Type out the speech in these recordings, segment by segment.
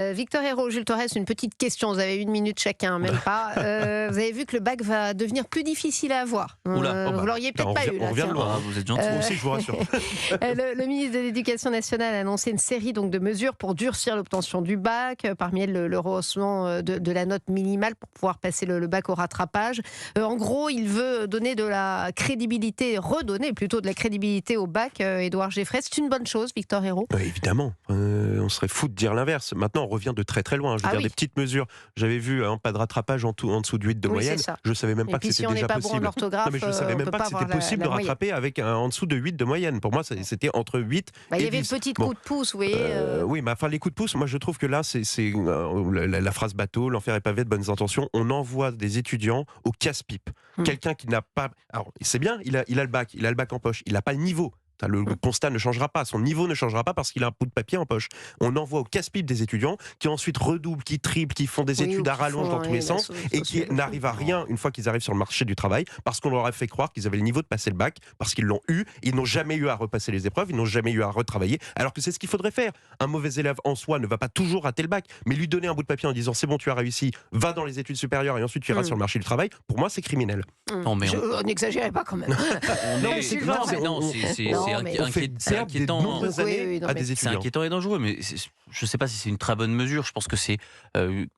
Victor Hérault, Jules Torres, une petite question. Vous avez 1 minute chacun, même pas. Vous avez vu que le bac va devenir plus difficile à avoir. Oula. Vous l'auriez peut-être pas eu. On Là, revient de tiens. loin. Vous êtes gentil. Moi aussi, je vous rassure. Le ministre de l'Éducation nationale a annoncé une série de mesures pour durcir l'obtention du bac. Parmi elles, le rehaussement de la note minimale pour pouvoir passer le bac au rattrapage. En gros, il veut donner de la crédibilité, redonner plutôt de la crédibilité au bac. Édouard Geffray, c'est une bonne chose, Victor Hérault? Évidemment, on serait fou de dire l'inverse. Maintenant, on revient de très très loin. Je veux dire, des petites mesures. J'avais vu pas de rattrapage en dessous de 8 de moyenne. Je ne savais même pas que c'était déjà possible. Non, mais je ne savais même pas que c'était possible de rattraper avec en dessous de 8 de moyenne. Pour moi, c'était entre 8 et 10. Il y avait une petite coup de pouce, vous voyez. Oui, mais enfin, les coups de pouce, moi je trouve que là, c'est la phrase bateau, l'enfer est pavé de bonnes intentions. On envoie des étudiants au casse-pipe. Quelqu'un qui n'a pas... Alors, c'est bien, il a le bac en poche, il n'a pas le niveau. Le constat ne changera pas, son niveau ne changera pas parce qu'il a un bout de papier en poche. On envoie au casse-pipe des étudiants qui ensuite redoublent, qui triplent, qui font des études à rallonge dans tous les sens et qui n'arrivent à rien une fois qu'ils arrivent sur le marché du travail parce qu'on leur a fait croire qu'ils avaient le niveau de passer le bac, parce qu'ils l'ont eu, ils n'ont jamais eu à repasser les épreuves, ils n'ont jamais eu à retravailler, alors que c'est ce qu'il faudrait faire. Un mauvais élève en soi ne va pas toujours rater le bac, mais lui donner un bout de papier en disant c'est bon, tu as réussi, va dans les études supérieures et ensuite tu iras sur le marché du travail, pour moi c'est criminel. Non, mais on n'exagérait pas quand même. C'est inquiétant. C'est inquiétant et dangereux, mais je ne sais pas si c'est une très bonne mesure. Je pense que c'est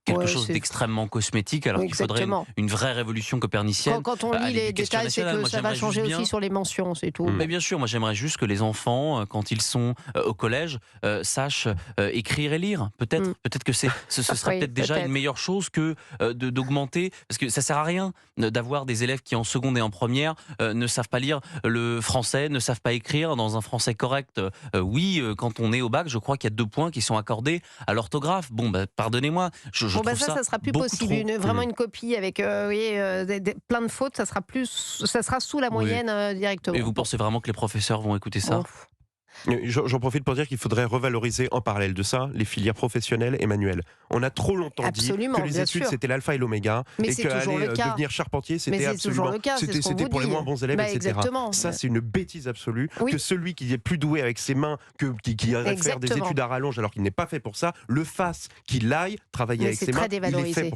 quelque chose d'extrêmement cosmétique, alors qu'il faudrait une vraie révolution copernicienne. Quand on lit les détails, c'est que ça va changer aussi sur les mentions, c'est tout. Mais bien sûr, moi j'aimerais juste que les enfants, quand ils sont au collège, sachent écrire et lire. Peut-être que ce serait peut-être déjà une meilleure chose que d'augmenter, parce que ça sert à rien d'avoir des élèves qui en seconde et en première ne savent pas lire le français, ne savent pas écrire dans un français correct. Quand on est au bac, je crois qu'il y a 2 points qui sont accordés à l'orthographe. Pardonnez-moi, je trouve ça sera plus possible. Vraiment une copie avec plein de fautes, ça sera sous la moyenne directement. Et vous pensez vraiment que les professeurs vont écouter ça? J'en profite pour dire qu'il faudrait revaloriser en parallèle de ça les filières professionnelles et manuelles. On a trop longtemps dit que les études c'était l'alpha et l'oméga et qu'aller devenir charpentier c'était absolument c'était pour les moins bons élèves, etc. Ça c'est une bêtise absolue. Que celui qui est plus doué avec ses mains, qui irait faire des études à rallonge alors qu'il n'est pas fait pour ça, le fasse, qu'il aille travailler avec ses mains. Il est fait pour